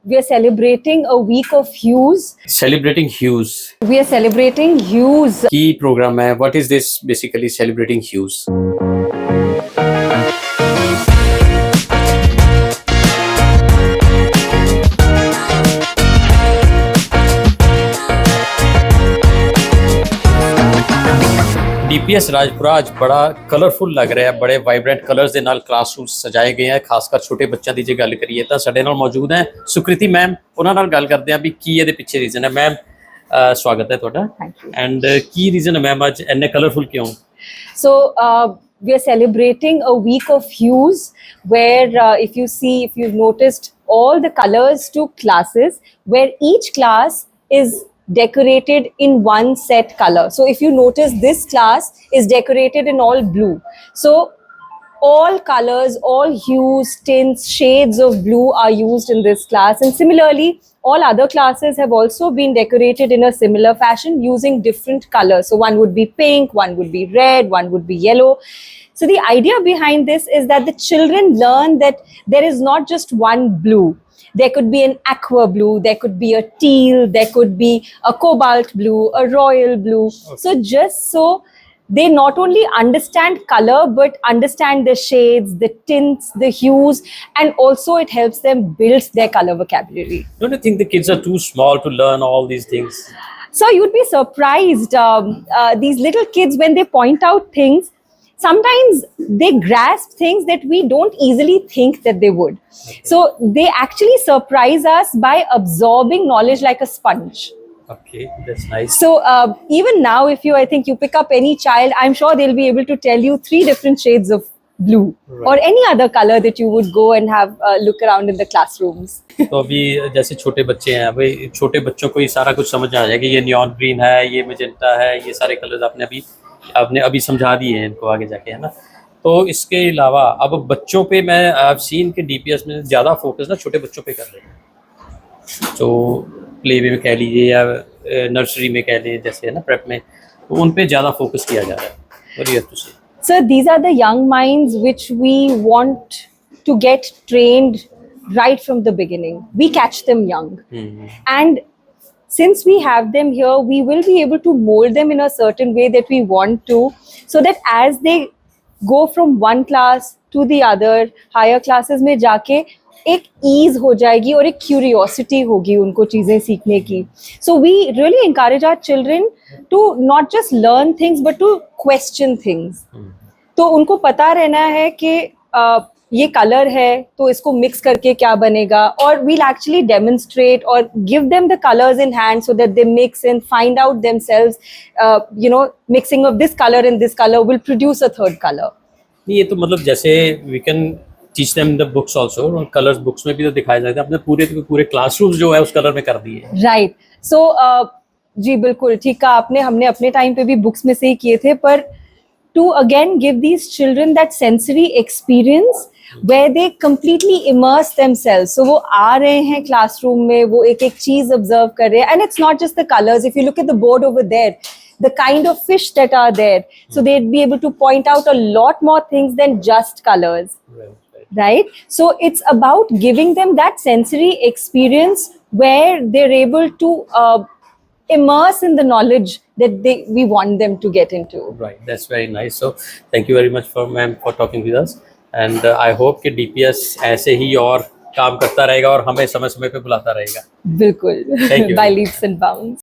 we are celebrating a week of hues. Celebrating hues. We are celebrating hues. Key program है. What is this basically celebrating hues? DPS Rajpura आज बड़ा colourful लग रहा है, बड़े vibrant colours ਦੇ ਨਾਲ ਕਲਾਸਰੂਮ ਸਜਾਏ ਗਏ ਆ, ਖਾਸਕਰ ਛੋਟੇ ਬੱਚਿਆਂ ਦੀ ਜੇ ਗੱਲ ਕਰੀਏ ਤਾਂ ਸਾਡੇ ਨਾਲ ਮੌਜੂਦ ਹੈ ਸੁਕ੍ਰਿਤੀ ਮੈਮ। ਉਹਨਾਂ ਨਾਲ ਗੱਲ ਕਰਦੇ ਆ ਵੀ ਕੀ ਇਹਦੇ ਪਿੱਛੇ ਰੀਜ਼ਨ ਹੈ। ਮੈਮ ਸਵਾਗਤ ਹੈ ਤੁਹਾਡਾ। ਐਂਡ ਕੀ ਰੀਜ਼ਨ ਹੈ ਮੈਮ ਅੱਜ ਇੰਨੇ ਕਲਰਫੁਲ ਕਿਉਂ? So we are celebrating a week of hues where if you've noticed all the colors to classes, where each class is decorated in one set color. So if you notice, this class is decorated in all blue. So all colors, all hues, tints, shades of blue are used in this class, and similarly all other classes have also been decorated in a similar fashion using different colors. So one would be pink, one would be red, one would be yellow. So the idea behind this is that the children learn that there is not just one blue. There could be an aqua blue, there could be a teal, there could be a cobalt blue, a royal blue. Okay. So just so they not only understand color, but understand the shades, the tints, the hues, and also it helps them build their color vocabulary. Don't you think the kids are too small to learn all these things? So you'd be surprised. These little kids, when they point out things, sometimes they grasp things that we don't easily think that they would. Okay. So they actually surprise us by absorbing knowledge like a sponge. Okay, that's nice. So even now, if I think you pick up any child, I'm sure they'll be able to tell you 3 different shades of blue, right, or any other color that you would go and have look around in the classrooms. तो अभी जैसे छोटे बच्चे हैं, भाई छोटे बच्चों को ये सारा कुछ समझ आ जाएगा, ये नियॉन ग्रीन है, ये मैजेंटा है, ये सारे कलर्स आपने अभी समझा दिए हैं इनको आगे जाके, है ना। तो इसके अलावा अब बच्चों पे मैं आप सीन के डीपीएस में ज़्यादा फोकस ना छोटे बच्चों पे कर रहे हैं, तो प्ले वे में कह लीजिए या नर्सरी में कह लीजिए, जैसे है ना प्रेप में, तो उन पे ज़्यादा फोकस किया जा रहा है। What do you have to say? So these are the young minds which we want to get trained right from the beginning. We catch them young. And since we have them here, we will be able to mold them in a certain way that we want to, so that as they go from one class to the other, higher classes में जाके एक ease हो जाएगी और एक curiosity होगी उनको चीज़ें सीखने की. So we really encourage our children to not just learn things but to question things. तो उनको पता रहना है कि ये कलर है तो इसको मिक्स करके क्या बनेगा, और we'll actually demonstrate or give them the colors in hand so that they mix and find out themselves, mixing of this color and this color will produce a third color. ये तो मतलब जैसे we can teach them the books also, और colours books में भी तो दिखाया जाता है, अपने पूरे क्लासरूम्स जो है उस कलर में कर दिए। राइट, सो जी बिल्कुल ठीक कहा आपने, हमने अपने टाइम पे भी बुक्स में से ही किए थे, पर to again give these children that sensory experience where they completely immerse themselves. So वो आ रहे हैं classroom में, वो एक एक चीज observe कर रहे हैं, and it's not just the colors. If you look at the board over there, the kind of fish that are there, so they'd be able to point out a lot more things than just colors. Right? So it's about giving them that sensory experience where they're able to immerse in the knowledge that we want them to get into. Right, that's very nice. So thank you very much for talking with us, and I hope कि DPS ऐसे ही और काम करता रहेगा और हमें समय समय पे बुलाता रहेगा। बिल्कुल, by leaps and bounds.